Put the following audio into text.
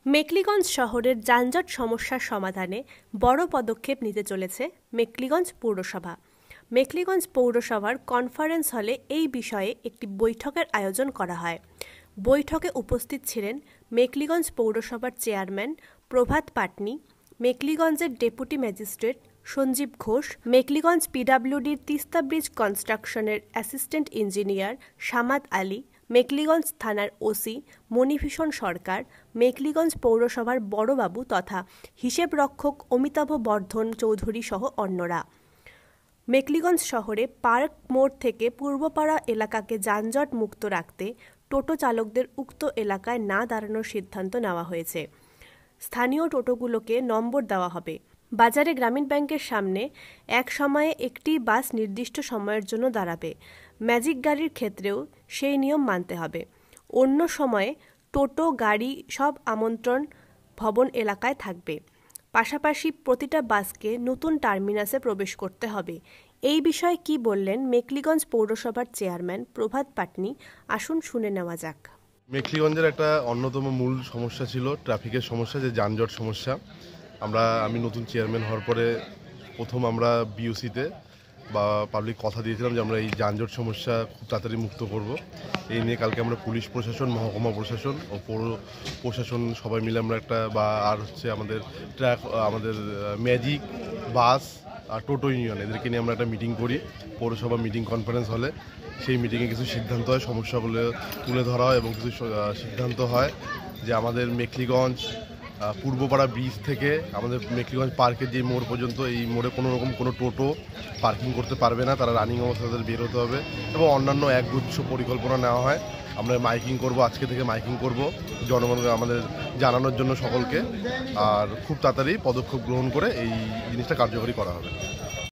মেখলিগঞ্জ শহরের যানজট সমস্যার সমাধানে বড় পদক্ষেপ নিতে চলেছে মেখলিগঞ্জ পৌরসভা। মেখলিগঞ্জ পৌরসভার কনফারেন্স হলে এই বিষয়ে একটি বৈঠকের আয়োজন করা হয়। বৈঠকে উপস্থিত ছিলেন মেখলিগঞ্জ পৌরসভার চেয়ারম্যান প্রভাত পাটনি, মেখলিগঞ্জের ডেপুটি ম্যাজিস্ট্রেট সঞ্জীব ঘোষ, মেখলিগঞ্জ পিডব্লিউডির তিস্তা ব্রিজ কনস্ট্রাকশনের অ্যাসিস্ট্যান্ট ইঞ্জিনিয়ার সামাদ আলী, মেখলিগঞ্জ থানার ওসি মণিভূষণ সরকার, মেখলিগঞ্জ পৌরসভার বড়বাবু তথা হিসেব রক্ষক অমিতাভ বর্ধন চৌধুরী সহ অন্যরা। মেখলিগঞ্জ শহরে পার্ক মোড় থেকে পূর্বপাড়া এলাকাকে যানজট মুক্ত রাখতে টোটো চালকদের উক্ত এলাকায় না দাঁড়ানোর সিদ্ধান্ত নেওয়া হয়েছে। স্থানীয় টোটোগুলোকে নম্বর দেওয়া হবে। বাজারে গ্রামীণ ব্যাংকের সামনে এক সময়ে একটি বাস নির্দিষ্ট সময়ের জন্য দাঁড়াবে। ম্যাজিক গাড়ির ক্ষেত্রেও সেই নিয়ম মানতে হবে। অন্য সময়ে টোটো গাড়ি সব আমন্ত্রণ ভবন এলাকায় থাকবে। পাশাপাশি প্রতিটা বাসকে নতুন টার্মিনাসে প্রবেশ করতে হবে। এই বিষয়ে কি বললেন মেখলিগঞ্জ পৌরসভার চেয়ারম্যান প্রভাত পাটনি, আসুন শুনে নেওয়া যাক। মেখলিগঞ্জের একটা অন্যতম মূল সমস্যা ছিল ট্রাফিকের সমস্যা, যে যানজট সমস্যা। আমি নতুন চেয়ারম্যান হওয়ার পরে প্রথম আমরা বিওসিতে বা পাবলিক কথা দিয়েছিলাম যে আমরা এই যানজট সমস্যা খুব তাড়াতাড়ি মুক্ত করব। এই নিয়ে কালকে আমরা পুলিশ প্রশাসন, মহকুমা প্রশাসন ও পৌর প্রশাসন সবাই মিলে আমরা আমাদের ম্যাজিক বাস আর টোটো ইউনিয়ন এদেরকে নিয়ে আমরা একটা মিটিং করি পৌরসভা মিটিং কনফারেন্স হলে। সেই মিটিংয়ে কিছু সিদ্ধান্ত হয়, সমস্যাগুলো তুলে ধরা হয় এবং কিছু সিদ্ধান্ত হয় যে আমাদের মেখলিগঞ্জ পূর্বপাড়া ব্রিজ থেকে আমাদের মেখলিগঞ্জ পার্কের যে মোড় পর্যন্ত, এই মোড়ে কোনো টোটো পার্কিং করতে পারবে না, তারা রানিং অবস্থা তাদের বের হতে হবে এবং অন্যান্য একগুচ্ছ পরিকল্পনা নেওয়া হয়। আমরা মাইকিং করব, আজকে থেকে মাইকিং করব জনগণকে আমাদের জানানোর জন্য সকলকে, আর খুব তাড়াতাড়ি পদক্ষেপ গ্রহণ করে এই জিনিসটা কার্যকরী করা হবে।